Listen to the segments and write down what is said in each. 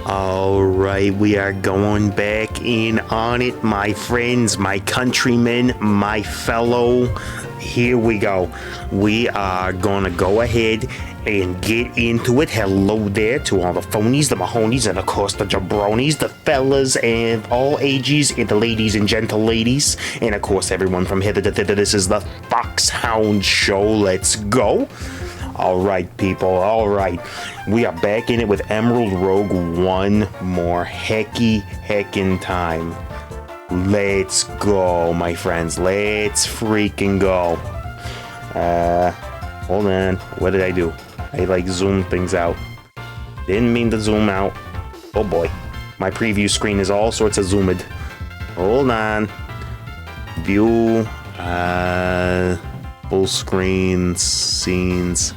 Alright, we are going back in on it, my friends, my countrymen, my fellow. Here we go. We are gonna go ahead and get into it. Hello there to all the phonies, the mahonies, and of course the jabronis, the fellas and all ages, and the ladies and gentle ladies, and of course everyone from hither to thither. This is the Foxhound Show. Let's go. Alright, people, alright. We are back in it with Emerald Rogue one more heckin' time. Let's go, my friends. Let's freaking go. Hold on. What did I do? I zoomed things out. Didn't mean to zoom out. Oh boy. My preview screen is all sorts of zoomed. Hold on. View. Full screen scenes.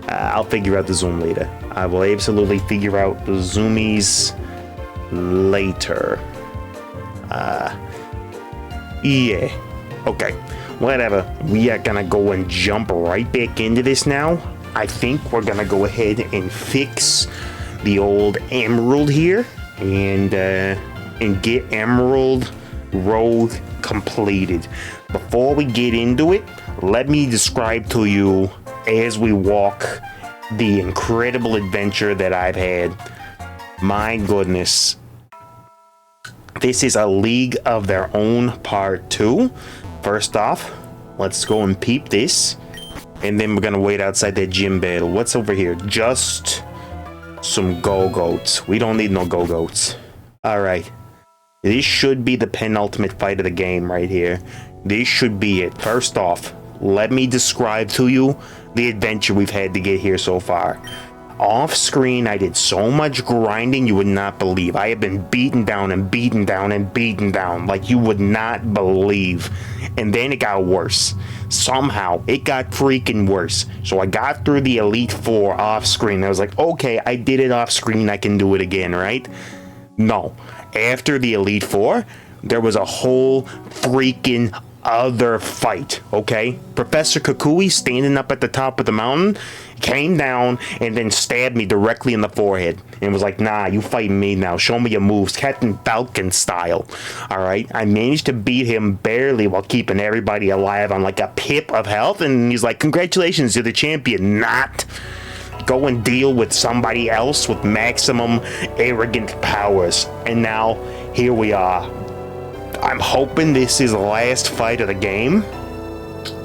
I'll figure out the zoom later. I will absolutely figure out the zoomies later. Yeah. Okay. Whatever. We are gonna go and jump right back into this now. I think we're gonna go ahead and fix the old Emerald here and get Emerald Rogue completed. Before we get into it, let me describe to you as we walk the incredible adventure that I've had. My goodness. This is a League of Their Own Part 2. First off, let's go and peep this. And then we're gonna wait outside that gym battle. What's over here? Just some go-goats. We don't need no go-goats. Alright. This should be the penultimate fight of the game right here. This should be it. First off, let me describe to you the adventure we've had to get here so far. Off screen, I did so much grinding you would not believe. I have been beaten down and beaten down and beaten down like you would not believe. And then it got worse. Somehow, it got freaking worse. So I got through the Elite Four off screen. I was like, okay, I did it off screen. I can do it again, right? No. After the Elite Four, there was a whole freaking other fight, okay? Professor Kukui, standing up at the top of the mountain, came down and then stabbed me directly in the forehead and was like, nah, you fighting me now, show me your moves, Captain Falcon style. All right, I managed to beat him barely while keeping everybody alive on like a pip of health, and he's like, congratulations, you're the champion. Not. Go and deal with somebody else with maximum arrogant powers. And now here we are. I'm hoping this is the last fight of the game.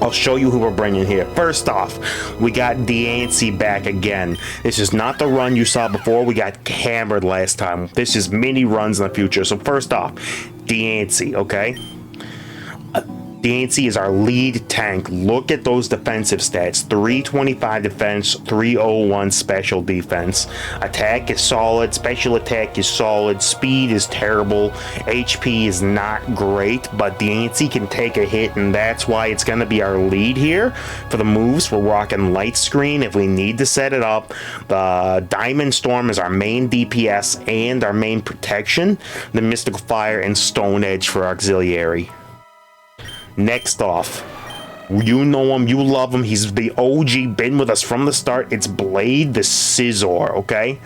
I'll show you who we're bringing here. First off, we got Diancie back again. This is not the run you saw before. We got hammered last time. This is mini runs in the future. So first off, Diancie, okay? Diancie is our lead tank. Look at those defensive stats. 325 defense, 301 special defense. Attack is solid, special attack is solid, speed is terrible, HP is not great, but Diancie can take a hit, and that's why it's going to be our lead here. For the moves, we're rocking light screen if we need to set it up. The Diamond Storm is our main DPS and our main protection. The Mystical Fire and Stone Edge for auxiliary. Next off, you know him, you love him, he's the OG, been with us from the start. It's Blade the Scissor, okay?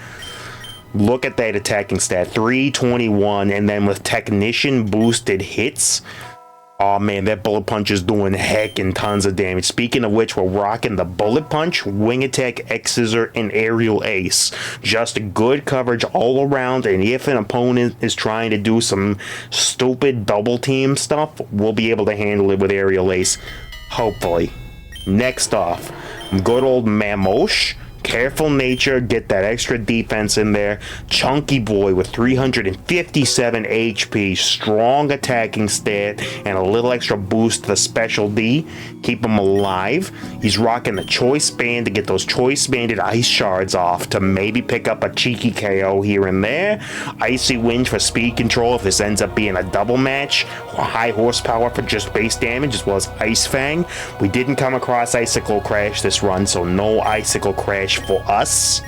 Look at that attacking stat, 321, and then with Technician boosted hits, oh man, that Bullet Punch is doing heckin' tons of damage. Speaking of which, we're rocking the Bullet Punch, Wing Attack, X Scissor, and Aerial Ace. Just good coverage all around, and if an opponent is trying to do some stupid double team stuff, we'll be able to handle it with Aerial Ace, hopefully. Next off, good old Mamosh. Careful nature, get that extra defense in there. Chunky boy with 357 HP, strong attacking stat, and a little extra boost to the special D. Keep him alive. He's rocking the Choice Band to get those Choice Banded Ice Shards off to maybe pick up a cheeky KO here and there. Icy Wind for speed control if this ends up being a double match. High horsepower for just base damage, as well as Ice Fang. We didn't come across Icicle Crash this run, so no Icicle Crash for us.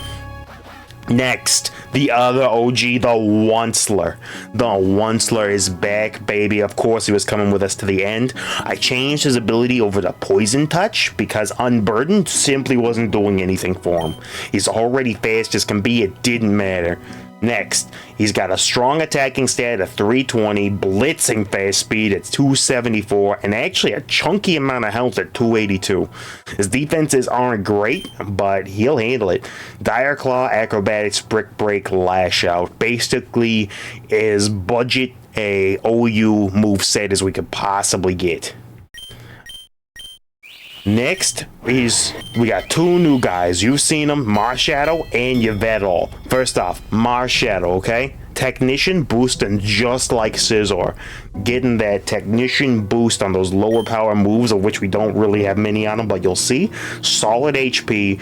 Next, the other OG, the Onceler. The Onceler is back, baby. Of course, he was coming with us to the end. I changed his ability over to Poison Touch because Unburdened simply wasn't doing anything for him. He's already fast as can be. It didn't matter. Next, he's got a strong attacking stat of 320, blitzing fast speed at 274, and actually a chunky amount of health at 282. His defenses aren't great, but he'll handle it. Dire Claw, Acrobatics, Brick Break, Lash Out. Basically, as budget a OU move set as we could possibly get. Next, we got two new guys. You've seen them, Marshadow and Yveltal. First off, Marshadow, okay? Technician boosting just like Scizor. Getting that Technician boost on those lower power moves, of which we don't really have many on them, but you'll see. Solid HP,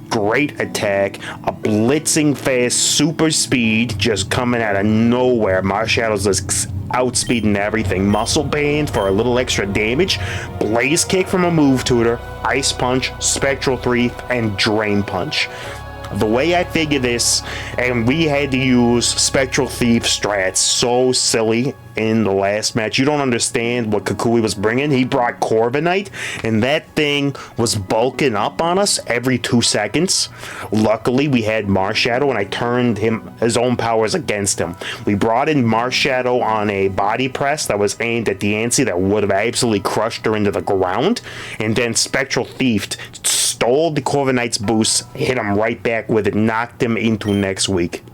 great attack, a blitzing fast super speed just coming out of nowhere. Marshallow's just outspeeding everything. Muscle Band for a little extra damage, Blaze Kick from a move tutor, Ice Punch, Spectral Thief, and Drain Punch. The way I figure this, and we had to use Spectral Thief strats, so silly in the last match. You don't understand what Kukui was bringing. He brought Corviknight, and that thing was bulking up on us every 2 seconds. Luckily, we had Marshadow, and I turned his own powers against him. We brought in Marshadow on a body press that was aimed at Diancie that would have absolutely crushed her into the ground, and then Spectral Thief stole the Corviknight's boost, hit him right back with it, knocked him into next week.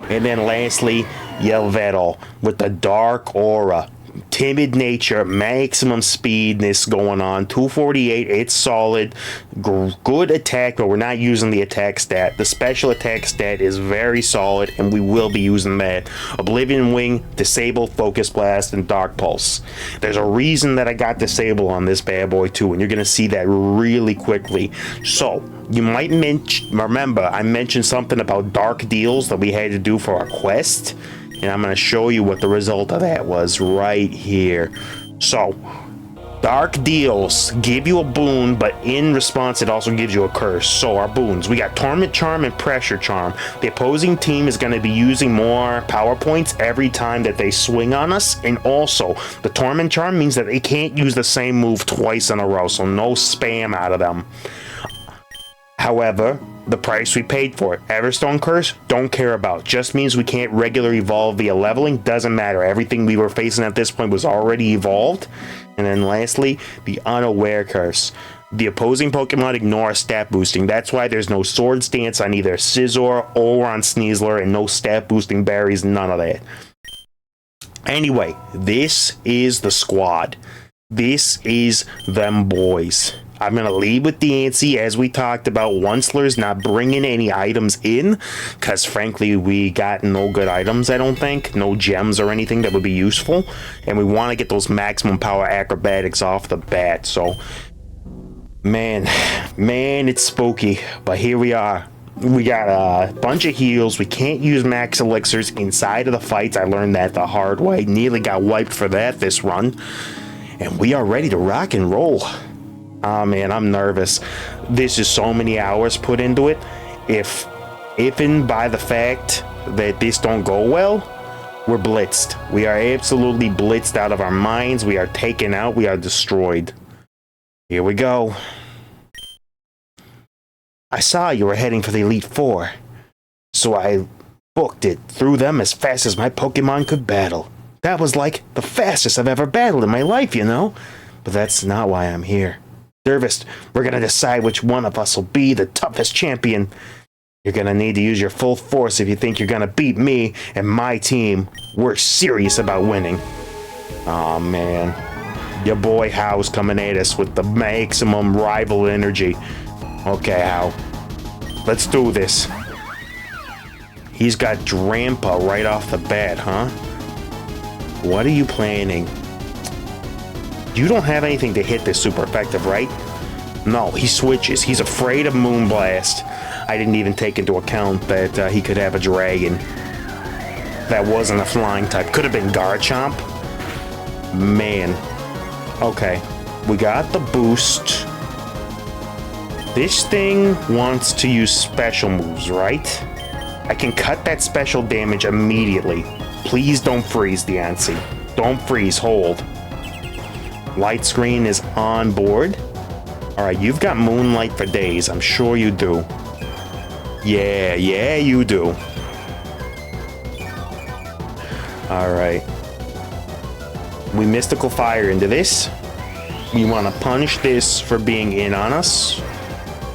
And then lastly, Yveltal with the Dark Aura. Timid nature, maximum speedness going on. 248, it's solid. Good attack, but we're not using the attack stat. The special attack stat is very solid, and we will be using that. Oblivion Wing, Disable, Focus Blast, and Dark Pulse. There's a reason that I got Disable on this bad boy too, and you're going to see that really quickly. So, you might remember I mentioned something about dark deals that we had to do for our quest. And I'm going to show you what the result of that was right here. So, dark deals give you a boon, but in response, it also gives you a curse. So, our boons, we got Torment Charm and Pressure Charm. The opposing team is going to be using more power points every time that they swing on us. And also, the Torment Charm means that they can't use the same move twice in a row, so no spam out of them. However, the price we paid for it, Everstone Curse, don't care about. Just means we can't regularly evolve via leveling. Doesn't matter. Everything we were facing at this point was already evolved. And then lastly, the Unaware Curse. The opposing Pokemon ignore stat boosting. That's why there's no Sword Stance on either Scizor or on Sneasler, and no stat boosting berries, none of that. Anyway, this is the squad. This is them boys. I'm going to lead with Diancie, as we talked about. Onceler's not bringing any items in, because frankly, we got no good items, I don't think. No gems or anything that would be useful. And we want to get those maximum power acrobatics off the bat. So, man, it's spooky. But here we are. We got a bunch of heals. We can't use max elixirs inside of the fights. I learned that the hard way. Nearly got wiped for that this run. And we are ready to rock and roll. Oh man, I'm nervous. This is so many hours put into it. If and by the fact that this don't go well, we're blitzed. We are absolutely blitzed out of our minds. We are taken out. We are destroyed. Here we go. I saw you were heading for the Elite Four, so I booked it through them as fast as my Pokemon could battle. That was like the fastest I've ever battled in my life, you know? But that's not why I'm here. Dervist, we're gonna decide which one of us will be the toughest champion. You're gonna need to use your full force if you think you're gonna beat me and my team. We're serious about winning. Aw, man. Your boy How's coming at us with the maximum rival energy. Okay, How. Let's do this. He's got Drampa right off the bat, huh? What are you planning? You don't have anything to hit this super effective, right? No, he switches. He's afraid of Moonblast. I didn't even take into account that he could have a dragon. That wasn't a flying type. Could have been Garchomp. Man. Okay. We got the boost. This thing wants to use special moves, right? I can cut that special damage immediately. Please don't freeze, Diancie. Don't freeze. Hold. Light screen is on board. Alright, you've got Moonlight for days. I'm sure you do. Yeah, you do. All right. We mystical fire into this. We want to punish this for being in on us.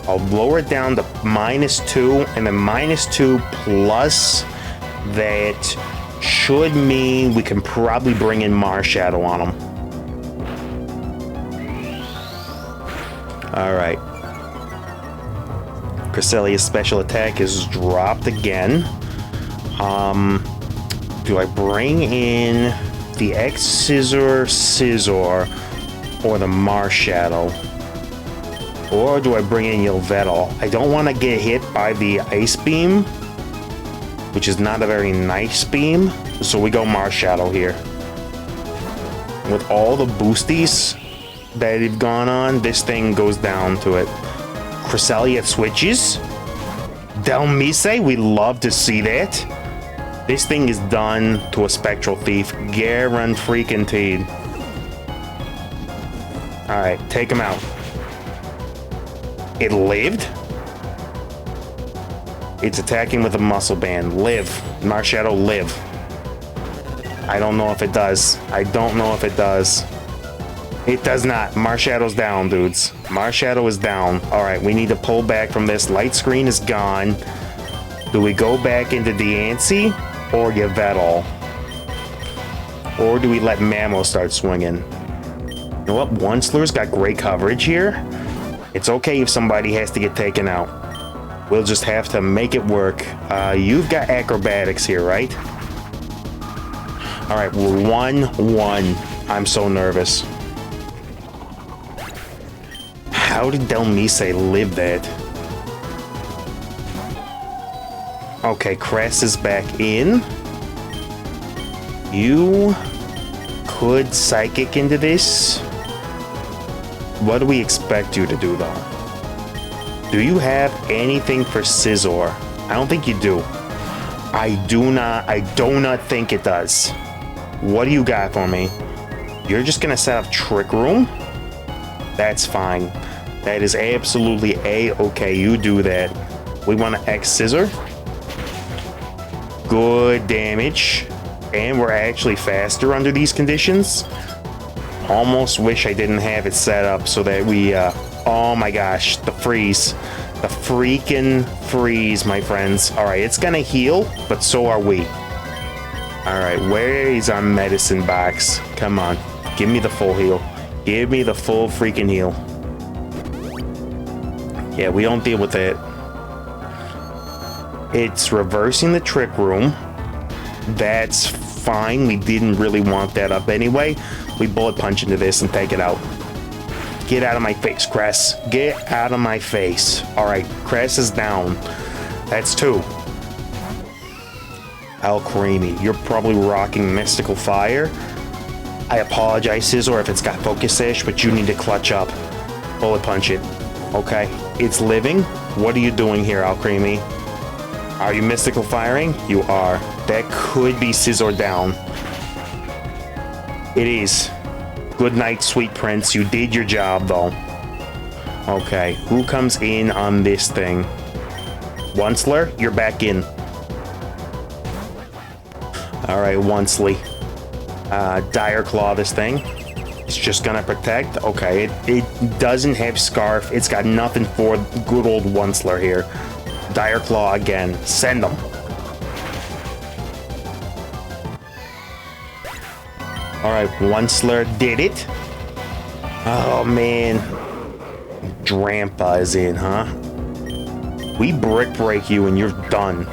I'll lower it down to -2, and then -2 plus that should mean we can probably bring in Marshadow on him. All right. Cresselia's special attack is dropped again. Do I bring in the X-Scissor or the Marshadow? Or do I bring in Yveltal? I don't want to get hit by the Ice Beam, which is not a very nice beam, so we go Marshadow here. With all the boosties that have gone on, this thing goes down to it. Cresselia switches. Delmise, we love to see that. This thing is done to a Spectral Thief. Guaranteed. Alright, take him out. It lived? It's attacking with a muscle band. Live. Marshadow, live. I don't know if it does. I don't know if it does. It does not. Marshadow's down, dudes. Marshadow is down. Alright, we need to pull back from this. Light screen is gone. Do we go back into Diancie or Yveltal? Or do we let Mammo start swinging? You know what? Onceler's got great coverage here. It's okay if somebody has to get taken out. We'll just have to make it work. You've got acrobatics here, right? All right, we're 1-1. I'm so nervous. How did Delmise live that? Okay, Cress is back in. You could Psychic into this. What do we expect you to do, though? Do you have anything for Scizor? I don't think you do. I do not think it does. What do you got for me? You're just gonna set up Trick Room? That's fine. That is absolutely A-okay. You do that. We want to X-Scissor. Good damage. And we're actually faster under these conditions. Almost wish I didn't have it set up so that we, oh my gosh, the freeze. The freaking freeze, my friends. All right, it's gonna heal, but so are we. All right, where is our medicine box? Come on, give me the full heal. Give me the full freaking heal. Yeah, we don't deal with it. It's reversing the Trick Room. That's fine. We didn't really want that up anyway. We bullet punch into this and take it out. Get out of my face, Cress. Get out of my face. All right, Cress is down. That's 2. Alcremie, you're probably rocking Mystical Fire. I apologize, Scizor, if it's got Focus Sash, but you need to clutch up. Bullet punch it. Okay, it's living. What are you doing here, Alcremie? Are you Mystical Firing? You are. That could be Scizor down. It is. Good night, sweet prince. You did your job, though. Okay, who comes in on this thing? Onceler, you're back in. All right, Onsley. Dire Claw this thing. It's just gonna protect. Okay, it doesn't have Scarf. It's got nothing for good old Onceler here. Dire Claw again. Send them. All right, Onceler did it. Oh, man. Drampa is in, huh? We brick break you and you're done.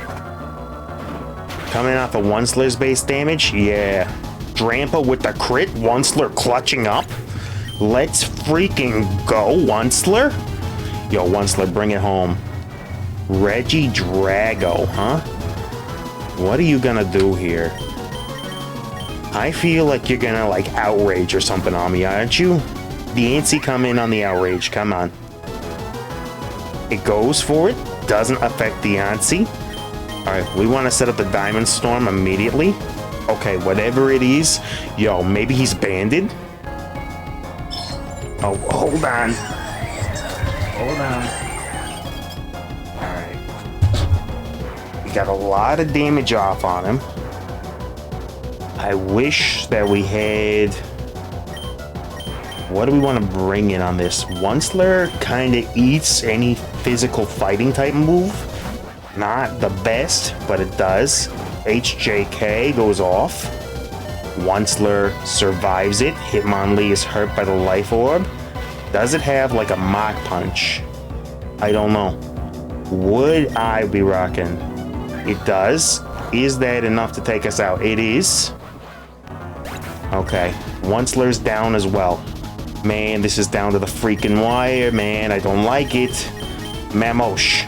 Coming off of Onceler's base damage? Yeah. Drampa with the crit. Onceler clutching up. Let's freaking go, Onceler. Yo, Onceler, bring it home. Regidrago, huh? What are you gonna do here? I feel like you're gonna, like, outrage or something on me, aren't you? Diancie, come in on the outrage. Come on. It goes for it. Doesn't affect Diancie. Alright, we want to set up the Diamond Storm immediately. Okay, whatever it is. Yo, maybe he's banded? Oh, hold on. Hold on. Alright. We got a lot of damage off on him. I wish that we had... What do we want to bring in on this? Onceler kind of eats any physical fighting type move. Not the best, but it does. HJK goes off. Onceler survives it. Hitmonlee is hurt by the Life Orb. Does it have like a Mach Punch? I don't know. Would I be rocking? It does. Is that enough to take us out? It is. Okay. Onceler's down as well. Man, this is down to the freaking wire, man. I don't like it. Mamosh.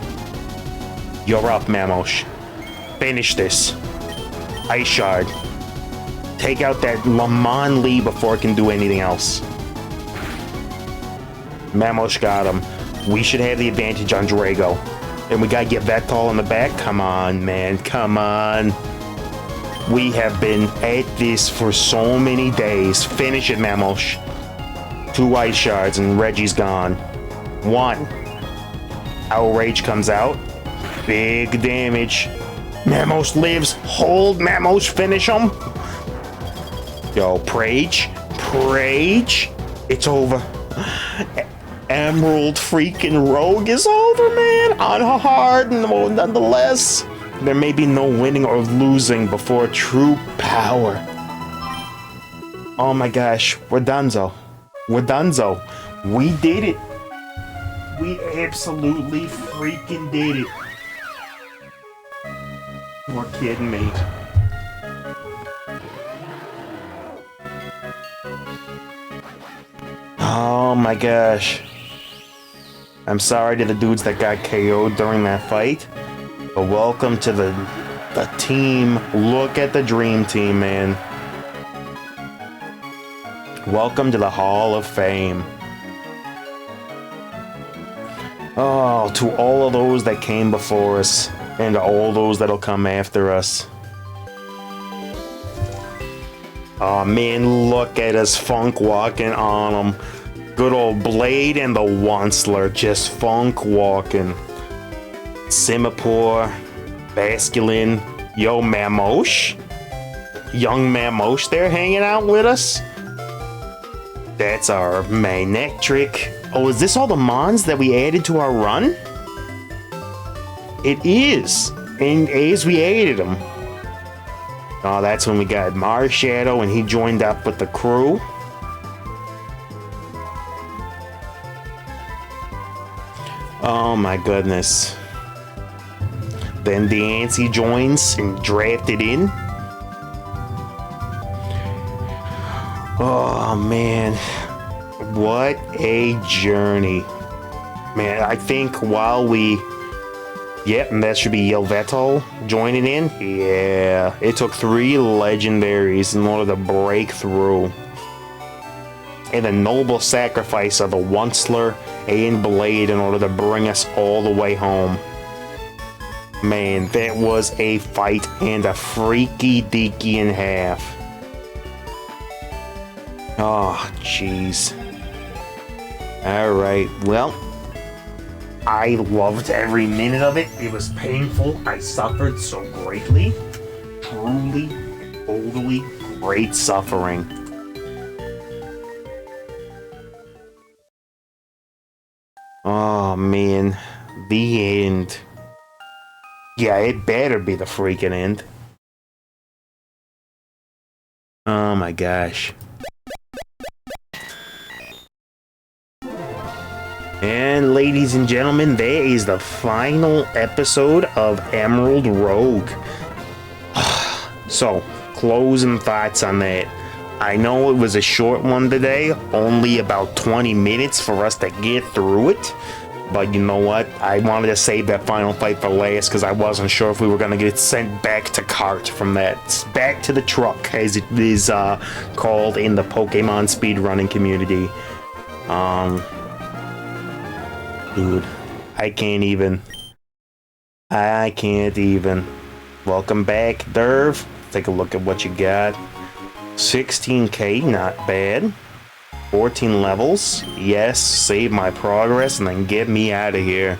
You're up, Mamosh. Finish this. Ice Shard. Take out that Hitmonlee before it can do anything else. Mamosh got him. We should have the advantage on Drago. And we gotta get Vetol in the back. Come on, man. Come on. We have been at this for so many days. Finish it, Mamosh. 2 Ice Shards and Reggie's gone. 1. Outrage comes out. Big damage. Mamosh lives. Hold Mamosh. Finish him. Yo, Prage. Prage. It's over. Emerald freaking Rogue is over, man. On hard, nonetheless. There may be no winning or losing before true power. Oh my gosh. We're donezo. We're donezo. We did it. We absolutely freaking did it. You're kidding me. Oh my gosh. I'm sorry to the dudes that got KO'd during that fight. But welcome to the team. Look at the dream team, man. Welcome to the Hall of Fame. Oh, to all of those that came before us, and to all those that'll come after us. Oh man, look at us funk walking on them. Good old Blade and the Onceler just funk walking. Simipour, Basculin, yo Mamosh. Young Mamosh there hanging out with us. That's our Manectric. Oh, is this all the Mons that we added to our run? It is. And as we added them. Oh, that's when we got Marshadow and he joined up with the crew. Oh my goodness. Then Dancy joins and drafted in. Oh man, what a journey. Man, I think while we... Yep, and that should be Yelveto joining in. Yeah, it took 3 legendaries in order to break through. And a noble sacrifice of the Onceler and Blade in order to bring us all the way home. Man, that was a fight and a freaky deaky in half. Oh, jeez. Alright, well, I loved every minute of it. It was painful. I suffered so greatly. Truly, totally great suffering. Oh, man. The end. Yeah, it better be the freaking end. Oh, my gosh. And ladies and gentlemen, there is the final episode of Emerald Rogue. So, closing thoughts on that. I know it was a short one today, only about 20 minutes for us to get through it. But you know what? I wanted to save that final fight for last because I wasn't sure if we were going to get sent back to cart from that. Back to the truck, as it is called in the Pokemon speedrunning community. Dude, I can't even. I can't even. Welcome back, Derv. Take a look at what you got. 16k, not bad. 14 levels. Yes, save my progress and then get me out of here.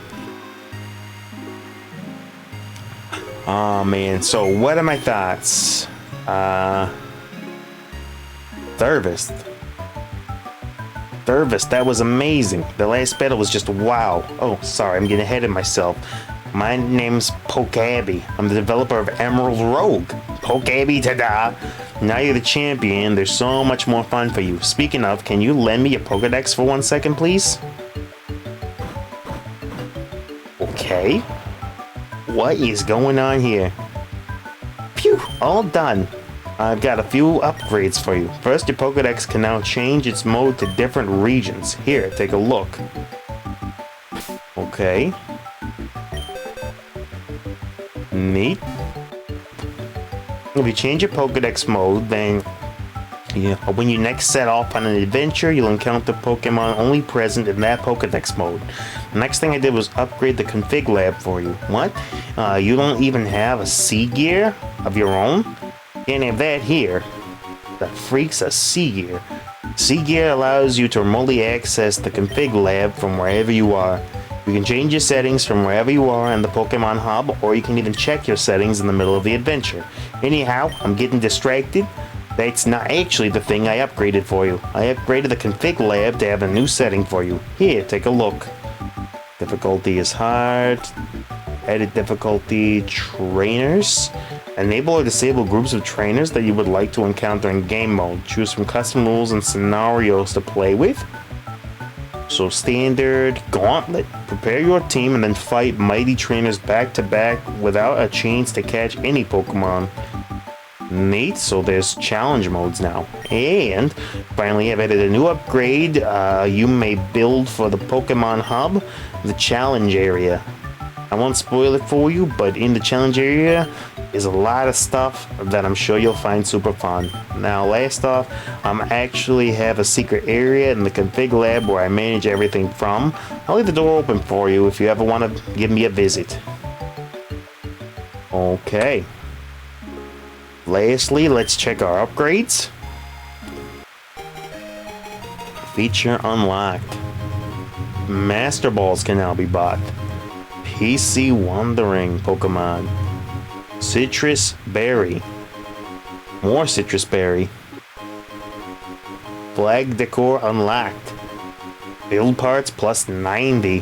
Oh man, so what are my thoughts? Service. Service, that was amazing. The last battle was just wow. Oh, sorry, I'm getting ahead of myself. My name's Pokabby. I'm the developer of Emerald Rogue. Pokabby, ta-da! Now you're the champion. There's so much more fun for you. Speaking of, can you lend me your Pokedex for 1 second, please? Okay. What is going on here? Phew, all done. I've got a few upgrades for you. First, your Pokedex can now change its mode to different regions. Here, take a look. Okay. Neat. If you change your Pokedex mode, then when you next set off on an adventure, you'll encounter Pokemon only present in that Pokedex mode. The next thing I did was upgrade the config lab for you. What? You don't even have a C-Gear of your own? Can't have that here. The freak's a C-Gear. C-Gear allows you to remotely access the config lab from wherever you are. You can change your settings from wherever you are in the Pokemon Hub, or you can even check your settings in the middle of the adventure. Anyhow, I'm getting distracted. That's not actually the thing I upgraded for you. I upgraded the config lab to have a new setting for you. Here, take a look. Difficulty is hard. Edit difficulty, trainers. Enable or disable groups of trainers that you would like to encounter in game mode. Choose from custom rules and scenarios to play with. So standard, gauntlet. Prepare your team and then fight mighty trainers back to back without a chance to catch any Pokemon. Neat, so there's challenge modes now. And finally, I've added a new upgrade you may build for the Pokemon Hub, the challenge area. I won't spoil it for you, but in the challenge area is a lot of stuff that I'm sure you'll find super fun. Now, last off, actually have a secret area in the config lab where I manage everything from. I'll leave the door open for you if you ever want to give me a visit. Okay. Lastly, let's check our upgrades. Feature unlocked. Master Balls can now be bought. PC Wandering Pokemon. Citrus Berry. More Citrus Berry. Flag Decor unlocked. Build parts plus 90.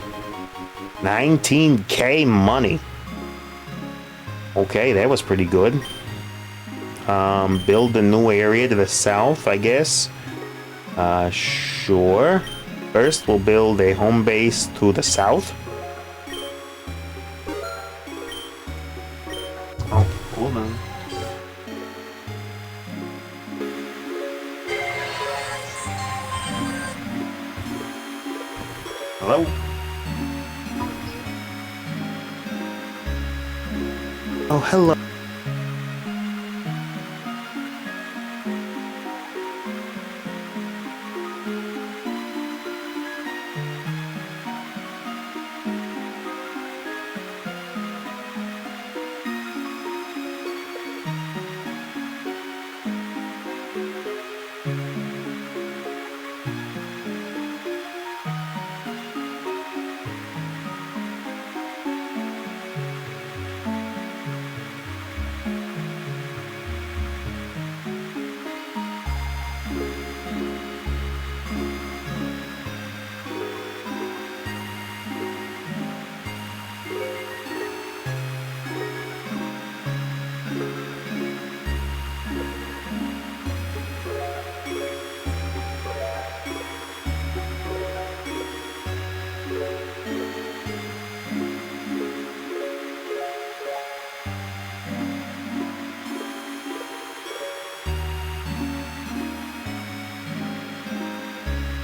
19k money. Okay, that was pretty good. Build a new area to the south, I guess. Sure. First, we'll build a home base to the south. Oh, hold on. Hello? Oh, hello.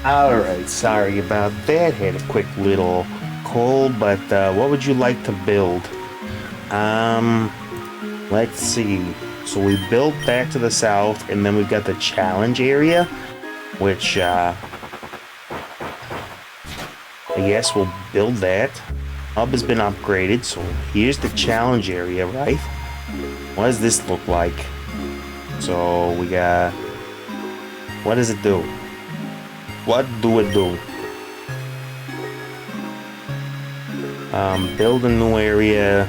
Alright, sorry about that. Had a quick little cold, but what would you like to build? Let's see. So we built back to the south, and then we've got the challenge area, which I guess we'll build that. Hub has been upgraded, so here's the challenge area, right? What does this look like? So we got... what does it do? What do it do? Build a new area.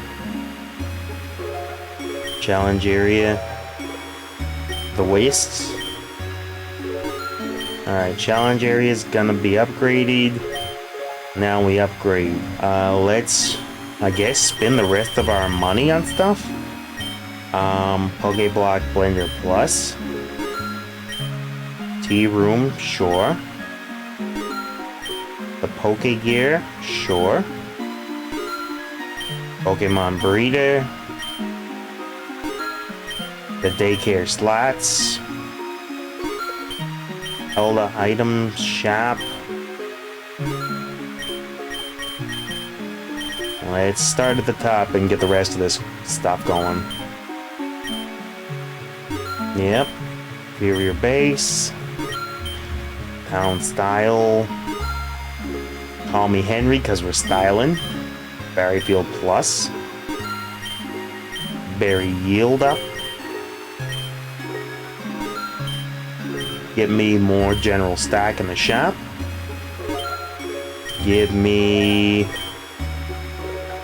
Challenge area. The wastes. Alright, challenge area is gonna be upgraded. Now we upgrade. Let's, I guess, spend the rest of our money on stuff. Pokeblock Blender Plus. Tea Room, sure. The Poke Gear, sure. Pokemon Breeder. The Daycare Slots. Zelda Item Shop. Let's start at the top and get the rest of this stuff going. Yep. Superior Base. Town Style. Call me Henry because we're styling. Berryfield Plus. Berry Yield Up. Get me more general stack in the shop. Give me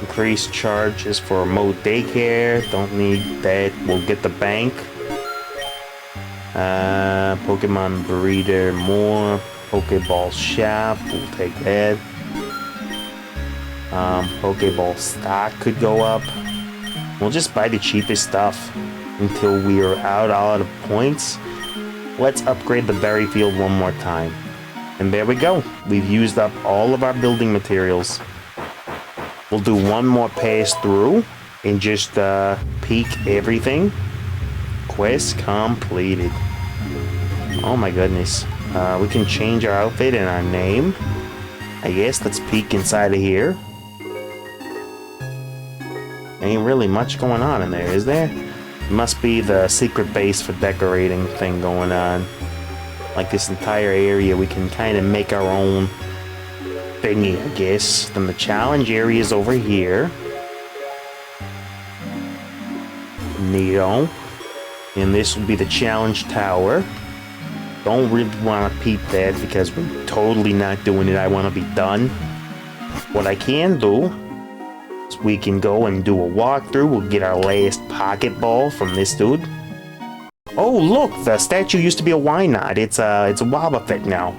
increased charges for remote daycare. Don't need that. We'll get the bank. Pokemon Breeder more. Pokeball Shop. We'll take that. Pokeball stock could go up. We'll just buy the cheapest stuff until we are out of points. Let's upgrade the berry field one more time. And there we go. We've used up all of our building materials. We'll do one more pass through and just peek everything. Quest completed. Oh my goodness. We can change our outfit and our name. I guess let's peek inside of here. Ain't really much going on in there, is there? Must be the secret base for decorating thing going on. Like this entire area, we can kind of make our own thingy, I guess. Then the challenge area is over here. Neato. And this will be the challenge tower. Don't really want to peep that because we're totally not doing it. I want to be done. What I can do is we can go and do a walkthrough. We'll get our last Pokeball from this dude. Oh, look! The statue used to be a Wynot. It's a Wobbuffet now.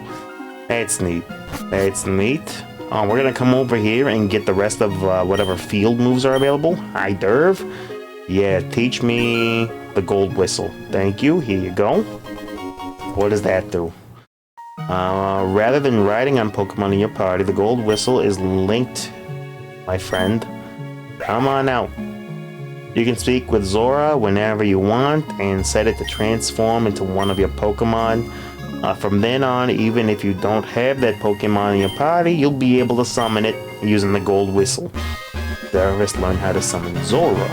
That's neat. That's neat. We're gonna come over here and get the rest of whatever field moves are available. Hi, Derv. Yeah, teach me the Gold Whistle. Thank you. Here you go. What does that do? Rather than riding on Pokemon in your party, the Gold Whistle is linked, my friend. Come on out. You can speak with Zora whenever you want and set it to transform into one of your Pokemon. From then on, even if you don't have that Pokemon in your party, you'll be able to summon it using the Gold Whistle. Dervis learned how to summon Zora.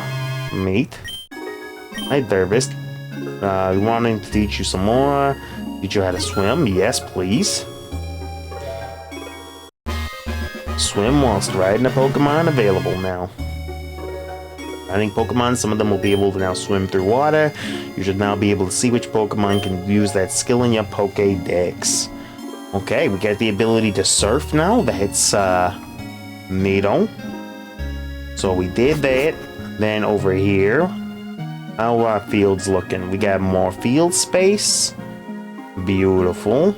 Meet. Hi, Dervis. Wanting to teach you some more? Teach you how to swim? Yes, please. Swim whilst riding a Pokemon available now. Riding Pokemon, some of them will be able to now swim through water. You should now be able to see which Pokemon can use that skill in your Pokédex. Okay, we got the ability to surf now. That's neato. So we did that. Then over here, how are our fields looking? We got more field space. Beautiful.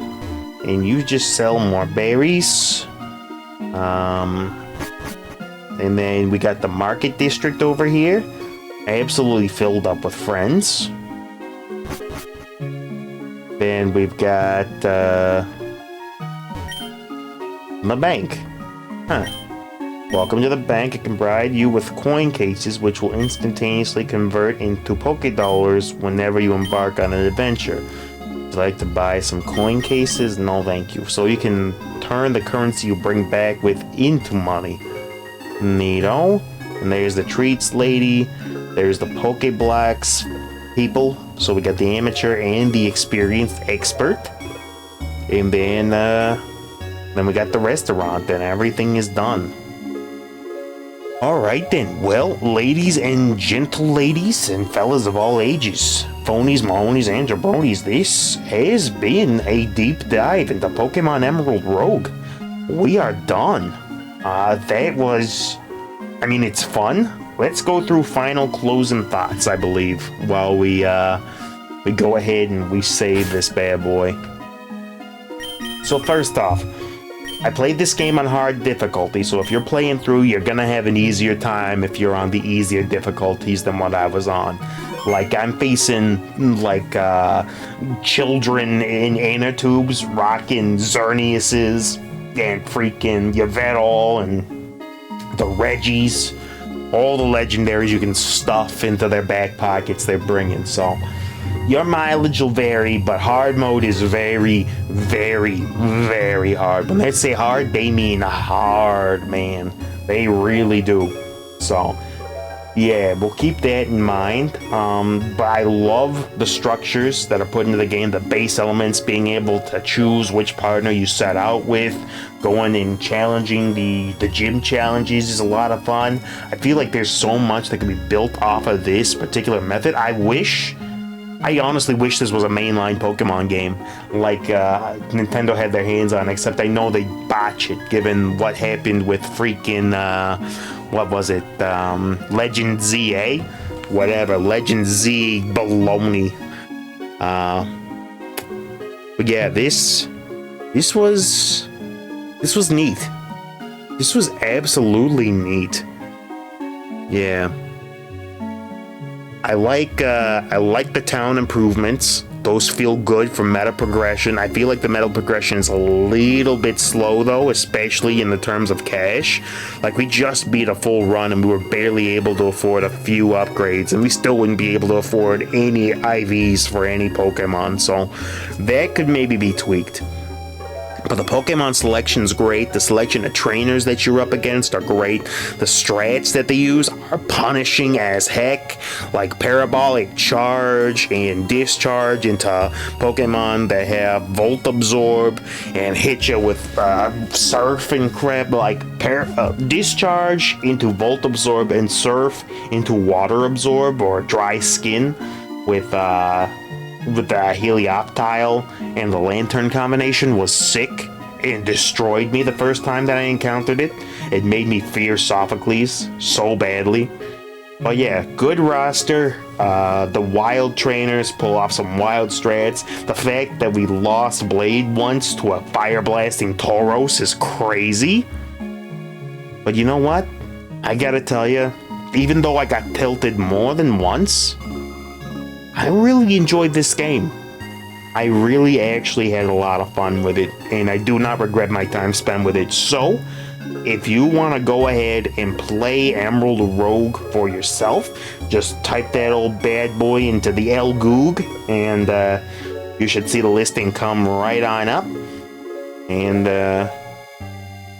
And you just sell more berries. And then we got the market district over here. Absolutely filled up with friends. Then we've got the bank. Huh. Welcome to the bank. It can provide you with coin cases which will instantaneously convert into Pokédollars whenever you embark on an adventure. Would you like to buy some coin cases? No, thank you. So you can turn the currency you bring back with into money. Neato. And there's the treats lady. There's the Pokeblocks people. So we got the amateur and the experienced expert. And then we got the restaurant and everything is done. Alright then, well, ladies and gentle ladies and fellas of all ages, phonies, mahonies, and jabronis, this has been a deep dive into Pokemon Emerald Rogue. We are done. That was, I mean, it's fun. Let's go through final closing thoughts, I believe, while we go ahead and we save this bad boy. So first off, I played this game on hard difficulty, so if you're playing through, you're gonna have an easier time if you're on the easier difficulties than what I was on. Like, I'm facing, like, children in inner tubes, rocking Xerneas's, and freaking Yvettal, and the Reggies. All the legendaries you can stuff into their back pockets they're bringing, so your mileage will vary, but hard mode is very, very, very hard. When they say hard, they mean hard, man. They really do. So, yeah, we'll keep that in mind. But I love the structures that are put into the game, the base elements, being able to choose which partner you set out with, going and challenging the gym challenges is a lot of fun. I feel like there's so much that can be built off of this particular method. I honestly wish this was a mainline Pokemon game, like Nintendo had their hands on, except I know they botch it, given what happened with freaking, what was it, Legend ZA? Whatever, Legend Z baloney. But yeah, this was neat. This was absolutely neat. Yeah. I like the town improvements. Those feel good for meta progression. I feel like the meta progression is a little bit slow though, especially in the terms of cash. Like, we just beat a full run and we were barely able to afford a few upgrades, and we still wouldn't be able to afford any IVs for any Pokemon, so that could maybe be tweaked. But the Pokemon selection is great. The selection of trainers that you're up against are great. The strats that they use are punishing as heck, like Parabolic Charge and Discharge into Pokemon that have Volt Absorb and hit you with Surf and crap, like Discharge into Volt Absorb and Surf into Water Absorb or Dry Skin with the Helioptile and the Lantern combination was sick and destroyed me the first time that I encountered it. It made me fear Sophocles so badly. But yeah, good roster. The wild trainers pull off some wild strats. The fact that we lost Blade once to a fire blasting Tauros is crazy. But you know what? I gotta tell you, even though I got tilted more than once, I really enjoyed this game. I really actually had a lot of fun with it, and I do not regret my time spent with it. So, if you want to go ahead and play Emerald Rogue for yourself, just type that old bad boy into the El Goog, and you should see the listing come right on up. And,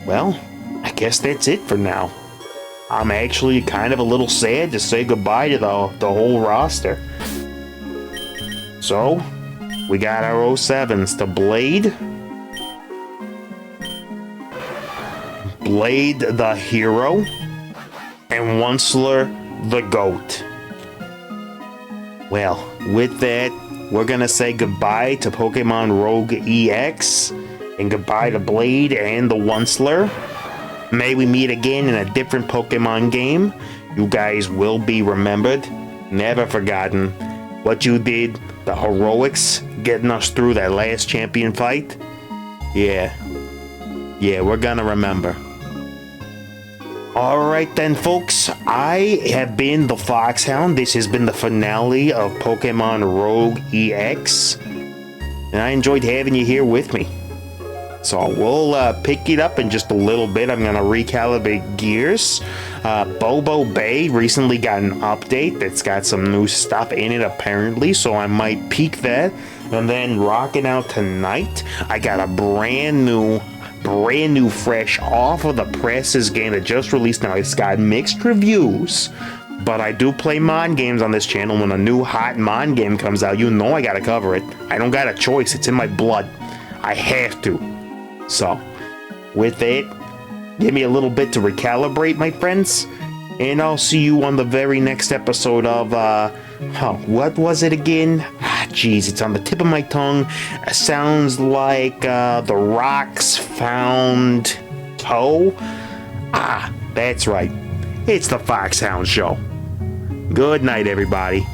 well, I guess that's it for now. I'm actually kind of a little sad to say goodbye to the whole roster. So, we got our 07s to Blade the Hero, and Onceler the Goat. Well, with that, we're gonna say goodbye to Pokemon Rogue EX, and goodbye to Blade and the Onceler. May we meet again in a different Pokemon game. You guys will be remembered, never forgotten. What you did, the heroics, getting us through that last champion fight. Yeah, we're gonna remember. Alright then, folks, I have been the Foxhound. This has been the finale of Pokemon Rogue EX, and I enjoyed having you here with me. So we'll pick it up in just a little bit. I'm gonna recalibrate gears. Bobo Bay recently got an update that's got some new stuff in it apparently, so I might peek that. And then rocking out tonight, I got a brand new fresh off of the presses game that just released. Now it's got mixed reviews, but I do play Mon games on this channel. When a new hot Mon game comes out, you know I gotta cover it. I don't got a choice, it's in my blood. I have to. So, with it, give me a little bit to recalibrate, my friends, and I'll see you on the very next episode of, what was it again? Jeez, it's on the tip of my tongue. It sounds like, The Rock's Found Toe? That's right. It's the Foxhound Show. Good night, everybody.